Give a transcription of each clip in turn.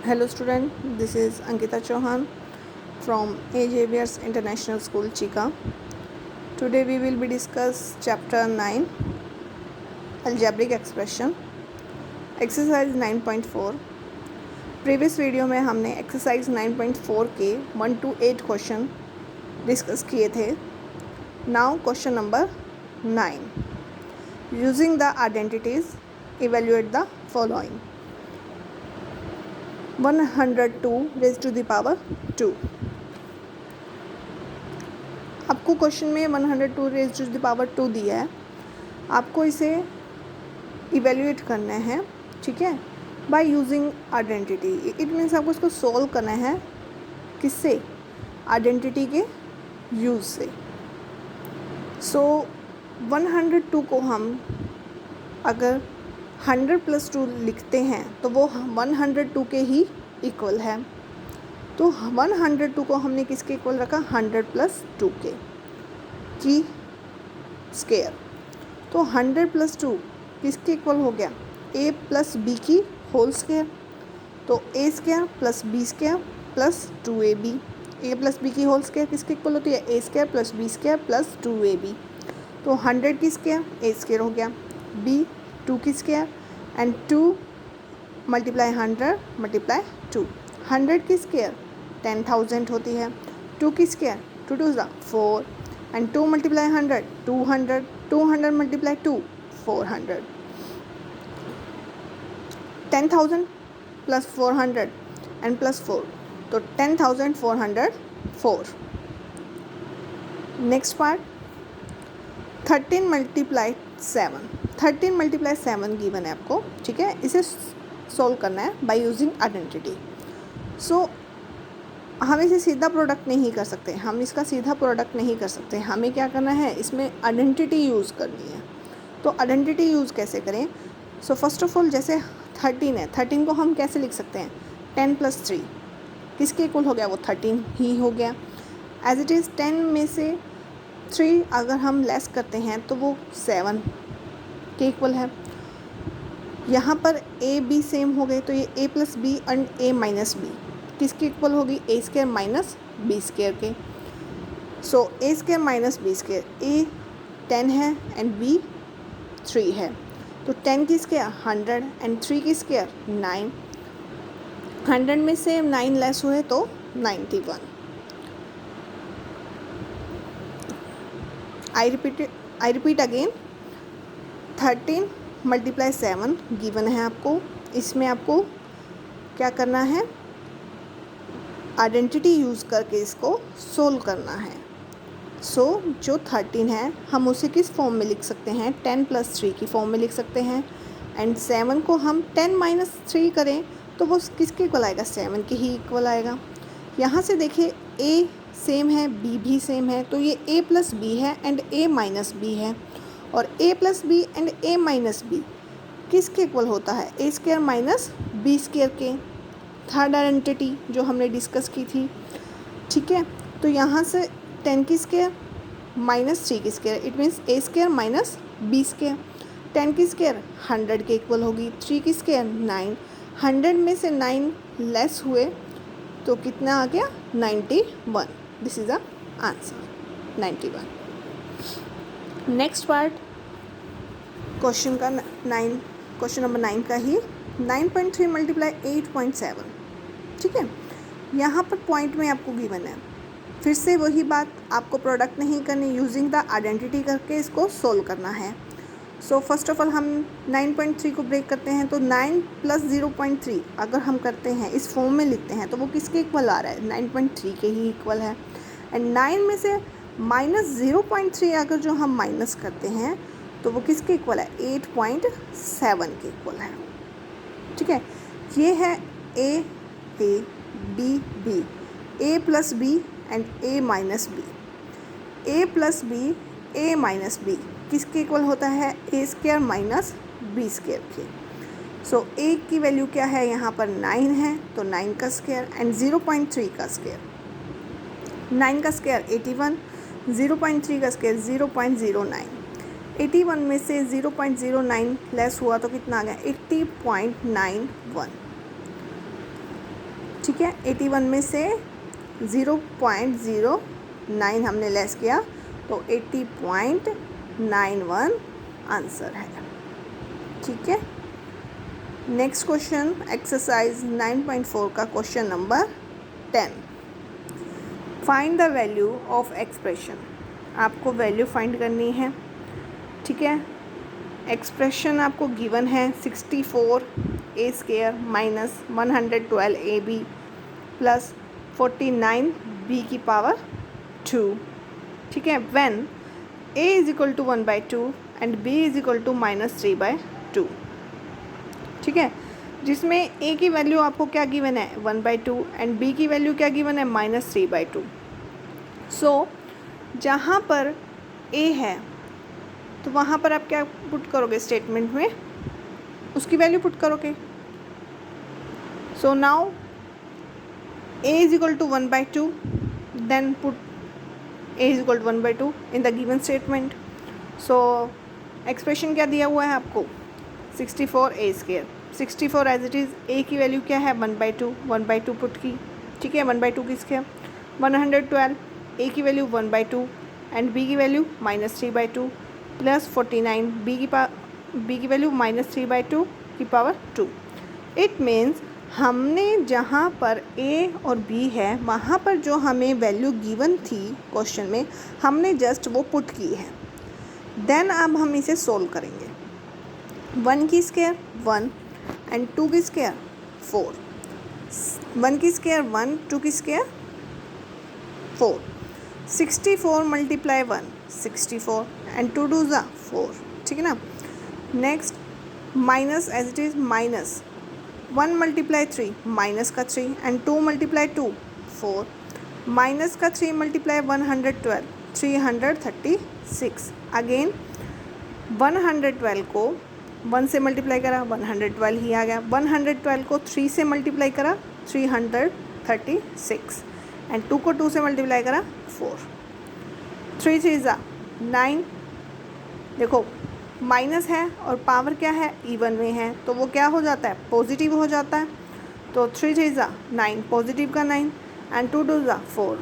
Hello student, this is Ankita Chauhan from AJBS International School Chika. Today we will be discuss chapter 9 algebraic expression exercise 9.4. Previous video में हमने exercise 9.4 के 1 to 8 question discuss किए थे. Now question number 9. Using the identities evaluate the following. 102 raise to the power 2. आपको question में 102 raise to the power 2 दिया है. आपको इसे इवेल्युएट करना है, ठीक है, by using identity. It means आपको इसको सॉल्व करना है. किससे? आइडेंटिटी के यूज़ से. सो 102 को हम अगर 100 + 2 लिखते हैं तो वो 102 के ही इक्वल है. तो 102 को हमने किसके इक्वल रखा? 100 + 2 के की स्क्वायर. तो 100 + 2 किसके इक्वल हो गया? a + b की होल स्क्वायर. तो a² + b² + 2ab. a + b की होल स्क्वायर किसके इक्वल होती है? a² + b² + 2ab. तो 100 की स्क्वायर a² हो गया, b 2 की स्क्वायर एंड 2 × 100 × 2. 100 की स्क्वायर 10,000 होती है. 2 की स्क्वायर 2 2 4 एंड 2 × 100 200. 200 × 2 400. 10,000 + 400 एंड +4 तो 10,404. Next part 13 × 7. 13 × 7 गिवन है आपको, ठीक है. इसे सॉल्व करना है बाय यूजिंग आइडेंटिटी. सो हम इसे सीधा प्रोडक्ट नहीं कर सकते. हम इसका सीधा प्रोडक्ट नहीं कर सकते. हमें क्या करना है? इसमें आइडेंटिटी यूज़ करनी है. तो आइडेंटिटी यूज़ कैसे करें? सो फर्स्ट ऑफ ऑल जैसे 13 है, 13 को हम कैसे लिख सकते हैं? 10 + 3 किसके इक्वल हो गया? वो 13 ही हो गया. एज इट इज़ 10 में से 3 अगर हम लेस करते हैं तो वो 7 के इक्वल है. यहाँ पर a b सेम हो गए तो ये a + b and a - b किसकी इक्वल होगी? a² - b² के. सो a² - b². a 10 है एंड b 3 है. तो 10 की स्क्वायर 100 एंड 3 की स्क्वायर 9. 100 में से 9 लेस हुए तो 91. I repeat again. 13 × 7 गिवन है आपको. इसमें आपको क्या करना है? आइडेंटिटी यूज़ करके इसको सोल्व करना है. सो जो 13 है हम उसे किस फॉर्म में लिख सकते हैं? 10 + 3 की फॉर्म में लिख सकते हैं. एंड 7 को हम 10 - 3 करें तो वो किसके इक्वल आएगा? 7 के ही इक्वल आएगा. यहाँ से देखिए a सेम है, b भी सेम है, तो ये a + b है एंड a - b है. और a + b and a - b किसके इक्वल होता है? a² - b² के. थर्ड आइडेंटिटी जो हमने डिस्कस की थी, ठीक है. तो यहाँ से 10 की स्क्वायर -3 की square it means a² - b². 10 की स्क्वायर 100 के इक्वल होगी. 3 की स्क्वायर 9. 100 में से 9 लेस हुए तो कितना आ गया? 91. This is the answer, 91. Next part question का 9, क्वेश्चन नंबर 9 का ही 9.3 × 8.7. ठीक है. यहाँ पर पॉइंट में आपको गिवन है. फिर से वही बात, आपको प्रोडक्ट नहीं करनी, यूजिंग द आइडेंटिटी करके इसको सोल्व करना है. सो फर्स्ट ऑफ ऑल हम 9.3 को ब्रेक करते हैं. तो 9 + 0.3 अगर हम करते हैं, इस फॉर्म में लिखते हैं, तो वो किसके इक्वल आ रहा है? 9.3 के ही इक्वल है. एंड 9 में से -0.3 अगर जो हम माइनस करते हैं तो वो किसके इक्वल है? 8.7 के इक्वल है. ठीक है. ये है a b b, a + b and a - b. a + b a - b किसके इक्वल होता है? a² - b² के. सो a की वैल्यू क्या है? यहाँ पर 9 है तो 9 का स्क्वायर एंड 0.3 का स्क्वायर. 9 का स्क्वायर 81, 0.3 का स्क्वायर 0.09. 81 में से 0.09 लेस हुआ तो कितना आ गया? 80.91. ठीक है, 81 में से 0.09 हमने लेस किया तो 80.91 आंसर है। ठीक है, नेक्स्ट क्वेश्चन एक्सरसाइज 9.4 का question number 10। Find the value of expression. आपको वैल्यू फाइंड करनी है। ठीक है, एक्सप्रेशन आपको गिवन है 64a² minus 112ab plus 49b की पावर 2। ठीक है, when a is equal to 1/2 and b is equal to -3/2। ठीक है, जिसमें a की वैल्यू आपको क्या गिवन है 1/2 एंड b की वैल्यू क्या गिवन है -3/2। सो जहाँ पर a है तो वहाँ पर आप क्या पुट करोगे स्टेटमेंट में, उसकी वैल्यू पुट करोगे। So now a is equal to 1/2, then put a is equal to 1/2 in the given statement. So expression क्या दिया हुआ है आपको 64a²। 64 as it is, a की वैल्यू क्या है 1/2, 1/2 पुट की। ठीक है, 1/2 किसके 112, a की वैल्यू 1/2 एंड b की वैल्यू -3/2 प्लस 49 b की वैल्यू -3/2 की पावर 2। इट मीन्स हमने जहाँ पर a और b है वहाँ पर जो हमें वैल्यू गिवन थी क्वेश्चन में, हमने जस्ट वो पुट की है। देन अब हम इसे सोल्व करेंगे। 1 की स्क्वायर 1 एंड 2 की स्क्वायर 4। 1 की स्क्वायर 1, 2 की स्क्वायर 4। 64 मल्टीप्लाई 1 64 एंड 2 2 ज़ा 4। ठीक है ना, next minus as it is minus 1 multiply 3 minus का 3 एंड 2 मल्टीप्लाई 2 4 माइनस का 3 मल्टीप्लाई 112 336। अगेन 112 को 1 से मल्टीप्लाई करा 112 ही आ गया, 112 को 3 से मल्टीप्लाई करा 336 एंड 2 को 2 से मल्टीप्लाई करा 4। 3 3 ज़ा 9। देखो माइनस है और पावर क्या है इवन में है तो वो क्या हो जाता है पॉजिटिव हो जाता है। तो 3 3 ज़ा 9, पॉजिटिव का 9 एंड 2 2 ज़ा 4।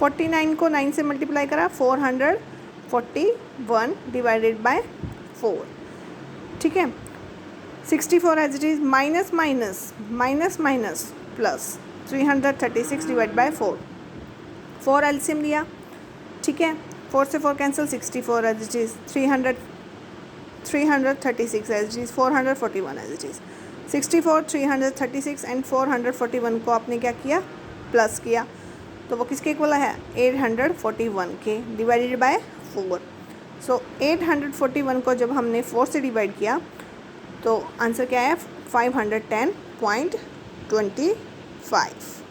49 को 9 से मल्टीप्लाई करा 441 डिवाइडेड बाय 4। ठीक है, 64 as it is minus minus minus minus plus 336 divide by 4। 4 LCM लिया। ठीक है, 4 से 4 cancel 64 as it is 336 as it is 441 as it is 64 336 and 441 को आपने क्या किया प्लस किया तो वो किसके इक्वल है 841 के डिवाइडेड बाय 4। सो 841 को जब हमने 4 से डिवाइड किया तो आंसर क्या है 510.25।